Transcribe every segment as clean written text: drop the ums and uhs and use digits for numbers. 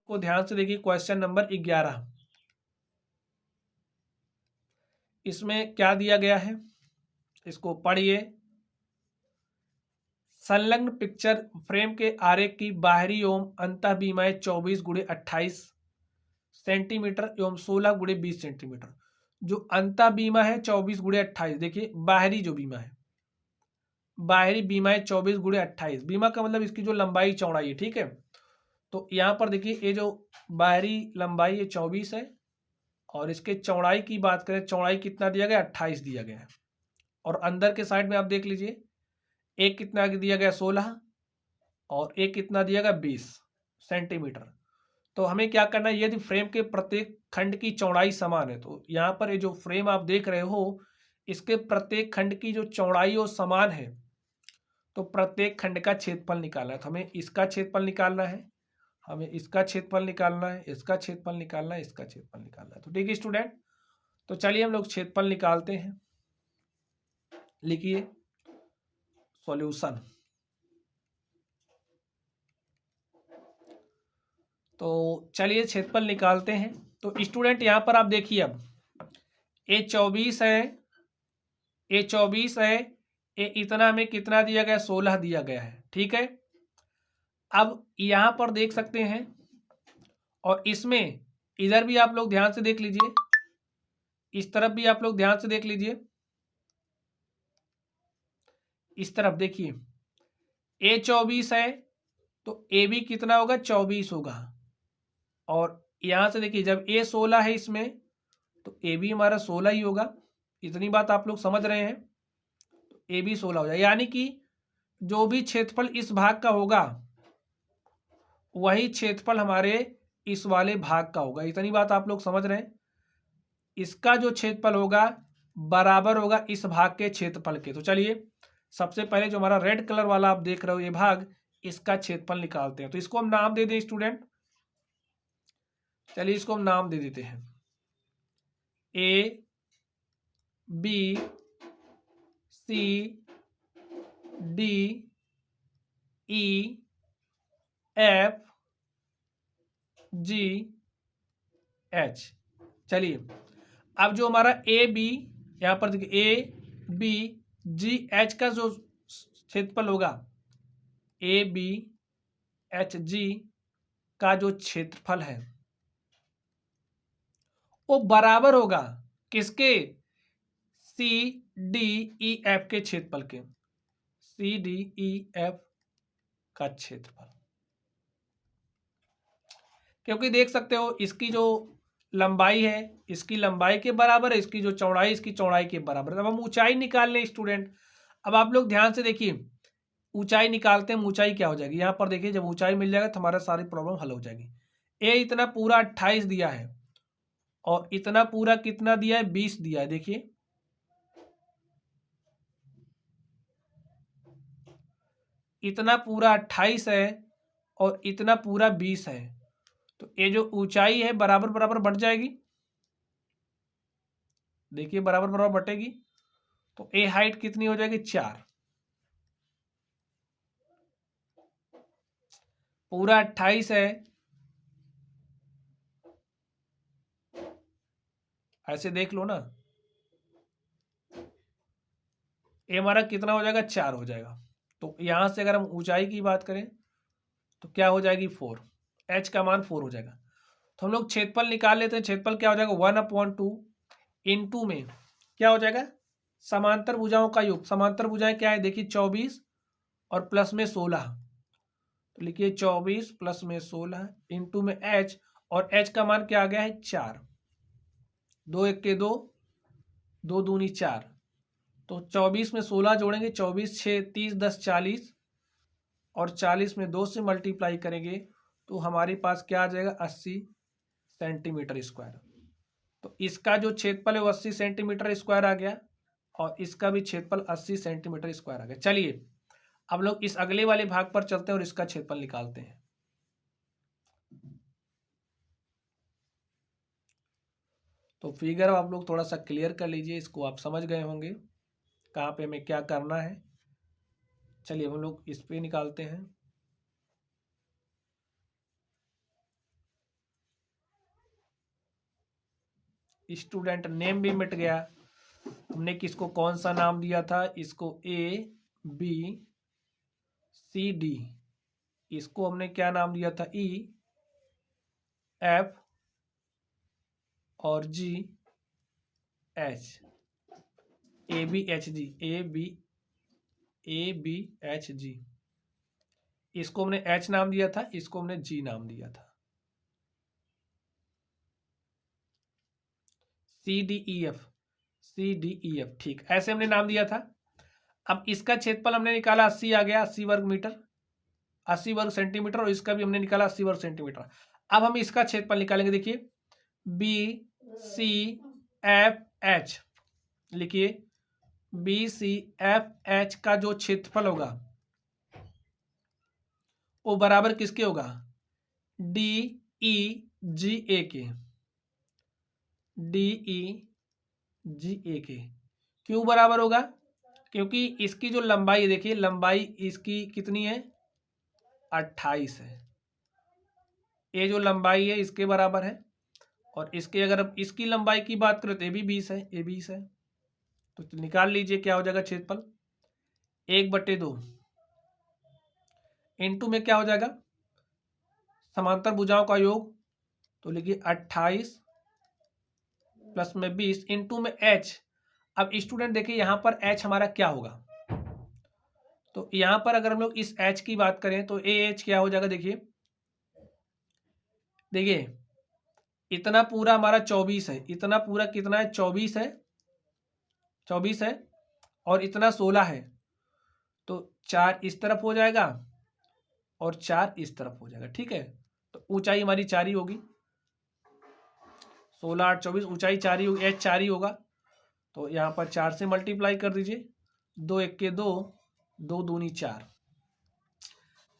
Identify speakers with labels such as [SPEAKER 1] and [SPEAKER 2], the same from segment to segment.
[SPEAKER 1] को ध्यान से देखिए, क्वेश्चन नंबर 11। इसमें क्या दिया गया है, इसको पढ़िए। संलग्न पिक्चर फ्रेम के आरेख की बाहरी एवं अंतः बीमाएं 24x28 सेंटीमीटर एवं 16x20 सेंटीमीटर। जो अंतः बीमा है 24x28, देखिए बाहरी जो बीमा है, बाहरी बीमाएं 24x28, बीमा का मतलब इसकी जो लंबाई चौड़ाई है, ठीक है। तो यहाँ पर देखिए ये जो बाहरी लंबाई है 24 है, और इसके चौड़ाई की बात करें, चौड़ाई कितना दिया गया, 28 दिया गया है। और अंदर के साइड में आप देख लीजिए, एक कितना दिया गया, 16, और एक कितना दिया गया, 20 सेंटीमीटर। तो हमें क्या करना है, यदि फ्रेम के प्रत्येक खंड की चौड़ाई समान है, तो यहाँ पर ये जो फ्रेम आप देख रहे हो, इसके प्रत्येक खंड की जो चौड़ाई वो समान है, तो प्रत्येक खंड का क्षेत्रफल निकालना है। तो हमें इसका क्षेत्रफल निकालना है, हमें इसका क्षेत्रफल निकालना है, इसका क्षेत्रफल निकालना है, इसका क्षेत्रफल निकालना है। तो ठीक है स्टूडेंट, तो चलिए हम लोग क्षेत्रफल निकालते हैं। लिखिए सॉल्यूशन। तो चलिए क्षेत्रफल निकालते हैं। तो स्टूडेंट यहाँ पर आप देखिए, अब ए 24 है, ए 24 है, ए इतना हमें कितना दिया गया, 16 दिया गया है, ठीक है। अब यहाँ पर देख सकते हैं, और इसमें इधर भी आप लोग ध्यान से देख लीजिए, इस तरफ भी आप लोग ध्यान से देख लीजिए, इस तरफ देखिए, ए 24 है तो ए भी कितना होगा, 24 होगा। और यहां से देखिए, जब ए 16 है इसमें, तो ए भी हमारा 16 ही होगा। इतनी बात आप लोग समझ रहे हैं, तो ए भी 16 हो जाए, यानी कि जो भी क्षेत्रफल इस भाग का होगा, वही क्षेत्रफल हमारे इस वाले भाग का होगा। इतनी बात आप लोग समझ रहे हैं। इसका जो क्षेत्रफल होगा बराबर होगा इस भाग के क्षेत्रफल के। तो चलिए सबसे पहले जो हमारा रेड कलर वाला आप देख रहे हो ये भाग, इसका क्षेत्रफल निकालते हैं। तो इसको हम नाम दे दें स्टूडेंट, चलिए इसको हम नाम दे देते हैं, A B C D E F G H. चलिए अब जो हमारा ए बी, यहां पर देखिए ए बी जी एच का जो क्षेत्रफल होगा, ए बी एच जी का जो क्षेत्रफल है वो बराबर होगा किसके, सी डी ई एफ के क्षेत्रफल के, सी डी ई एफ का क्षेत्रफल। क्योंकि देख सकते हो इसकी जो लंबाई है, इसकी लंबाई के बराबर है, इसकी जो चौड़ाई, इसकी चौड़ाई के बराबर है। अब हम ऊंचाई निकाल लें स्टूडेंट। अब आप लोग ध्यान से देखिए, ऊंचाई निकालते हैं, ऊंचाई क्या हो जाएगी, यहाँ पर देखिए जब ऊंचाई मिल जाएगा तो हमारा सारी प्रॉब्लम हल हो जाएगी। ए इतना पूरा 28 दिया है, और इतना पूरा कितना दिया है, 20 दिया है। देखिए इतना पूरा 28 है और इतना पूरा 20 है, तो ये जो ऊंचाई है बराबर बराबर बढ़ जाएगी। देखिए बराबर बराबर बटेगी, तो ए हाइट कितनी हो जाएगी, 4। पूरा 28 है, ऐसे देख लो ना, ये हमारा कितना हो जाएगा, 4 हो जाएगा। तो यहां से अगर हम ऊंचाई की बात करें तो क्या हो जाएगी, 4, एच का मान 4 हो जाएगा। तो हम लोग क्षेत्रफल निकाल लेते हैं। क्षेत्रफल क्या हो जाएगा, 1/2 इंटू में क्या हो जाएगा, समांतर भुजाओं का योग। समांतर भुजाएं क्या है, देखिए 24 और प्लस में 16, तो लिखिए 24 प्लस में 16 इंटू में एच, और एच का मान क्या आ गया है, 4। 2 1 के 2, 2 दूनी 4, तो 24 में 16 जोड़ेंगे, 24 6 30 10 40, और 40 में 2 से मल्टीप्लाई करेंगे तो हमारे पास क्या आ जाएगा, 80 सेंटीमीटर स्क्वायर। तो इसका जो क्षेत्रफल है वो 80 सेंटीमीटर स्क्वायर आ गया, और इसका भी क्षेत्रफल 80 सेंटीमीटर स्क्वायर आ गया। चलिए अब लोग इस अगले वाले भाग पर चलते हैं और इसका क्षेत्रफल निकालते हैं। तो फिगर आप लोग थोड़ा सा क्लियर कर लीजिए, इसको आप समझ गए होंगे कहाँ पे हमें क्या करना है। चलिए हम लोग इस पे निकालते हैं। स्टूडेंट नेम भी मिट गया। हमने किसको कौन सा नाम दिया था, इसको ABCD, इसको हमने क्या नाम दिया था EF और GH, ABHG, इसको हमने H नाम दिया था, इसको हमने G नाम दिया था। CDEF, ठीक, ऐसे हमने नाम दिया था। अब इसका क्षेत्रफल हमने निकाला 80 आ गया, 80 वर्ग मीटर, 80 वर्ग सेंटीमीटर, और इसका भी हमने निकाला 80 वर्ग सेंटीमीटर। अब हम इसका क्षेत्रफल निकालेंगे। देखिए BCFH, लिखिए BCFH का जो क्षेत्रफल होगा वो बराबर किसके होगा, DEGA के, DEGA के। क्यों बराबर होगा, क्योंकि इसकी जो लंबाई, देखिए लंबाई इसकी कितनी है, 28 है। ये जो लंबाई है इसके बराबर है, और इसके अगर अब इसकी लंबाई की बात करें तो ये भी 20 है, ये 20 है। तो निकाल लीजिए क्या हो जाएगा क्षेत्रफल, 1/2 इंटू में क्या हो जाएगा, समांतर भुजाओं का योग, तो लिखिए 28 प्लस में 20 इंटू में H। अब स्टूडेंट देखिए यहाँ पर H हमारा क्या होगा, तो यहाँ पर अगर हम लोग इस H की बात करें तो AH क्या हो जाएगा, देखिए इतना पूरा हमारा 24 है, इतना पूरा कितना है, 24 है, 24 है, और इतना 16 है, तो 4 इस तरफ हो जाएगा और 4 इस तरफ हो जाएगा। ठीक है, तो ऊंचाई हमारी 4 ही होगी, 16 8 24, ऊंचाई 4 ही होगी, H 4 ही होगा। तो यहाँ पर 4 से मल्टीप्लाई कर दीजिए, 2 1 के 2, 2 दूनी 4,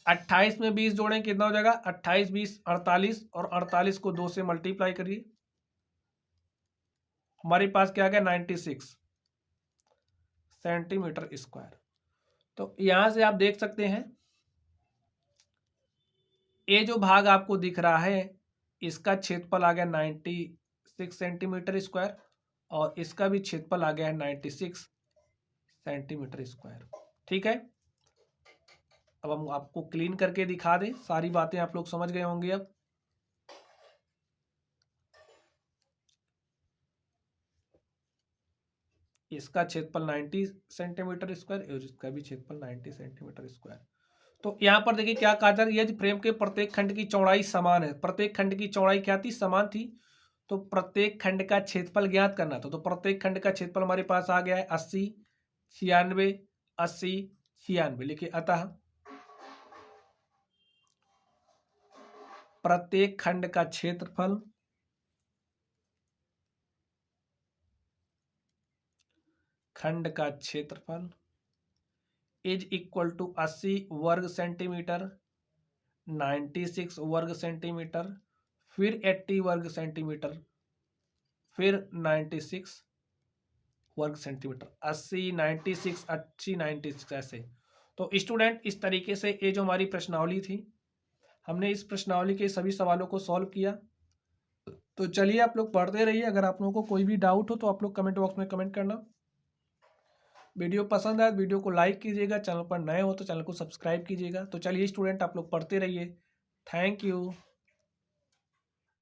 [SPEAKER 1] 28 में 20 जोड़ें कितना हो जाएगा, 28 20 48, और 48 को 2 से मल्टीप्लाई करिए, हमारे पास क्या आ गया, 96 सेंटीमीटर स्क्वायर। तो यहां से आप देख सकते हैं ये जो भाग आपको दिख रहा है इसका क्षेत्रफल आ गया 96 सेंटीमीटर स्क्वायर, और इसका भी क्षेत्रफल आ गया है 96 सेंटीमीटर स्क्वायर। ठीक है, अब हम आपको क्लीन करके दिखा दें, सारी बातें आप लोग समझ गए होंगे। अब इसका क्षेत्रफल 90 सेंटीमीटर स्क्वायर और इसका भी क्षेत्रफल 90 सेंटीमीटर स्क्वायर। तो यहाँ पर देखिए क्या कहा जा रहा है, यदि फ्रेम के प्रत्येक खंड की चौड़ाई समान है, प्रत्येक खंड की चौड़ाई क्या थी, समान थी, तो प्रत्येक खंड का क्षेत्रफल ज्ञात करना था। तो प्रत्येक खंड का क्षेत्रफल हमारे पास आ गया है 80 96 80 96। लिखिए अतः प्रत्येक खंड का क्षेत्रफल इज इक्वल टू 80 वर्ग सेंटीमीटर, 96 वर्ग सेंटीमीटर, फिर 80 वर्ग सेंटीमीटर, फिर 96 वर्ग सेंटीमीटर, 80 96 80 96 ऐसे। तो स्टूडेंट इस तरीके से ये जो हमारी प्रश्नावली थी, हमने इस प्रश्नावली के सभी सवालों को सॉल्व किया। तो चलिए आप लोग पढ़ते रहिए, अगर आप लोगों को कोई भी डाउट हो तो आप लोग कमेंट बॉक्स में कमेंट करना। वीडियो पसंद आए वीडियो को लाइक कीजिएगा, चैनल पर नए हो तो चैनल को सब्सक्राइब कीजिएगा। तो चलिए स्टूडेंट आप लोग पढ़ते रहिए, थैंक यू।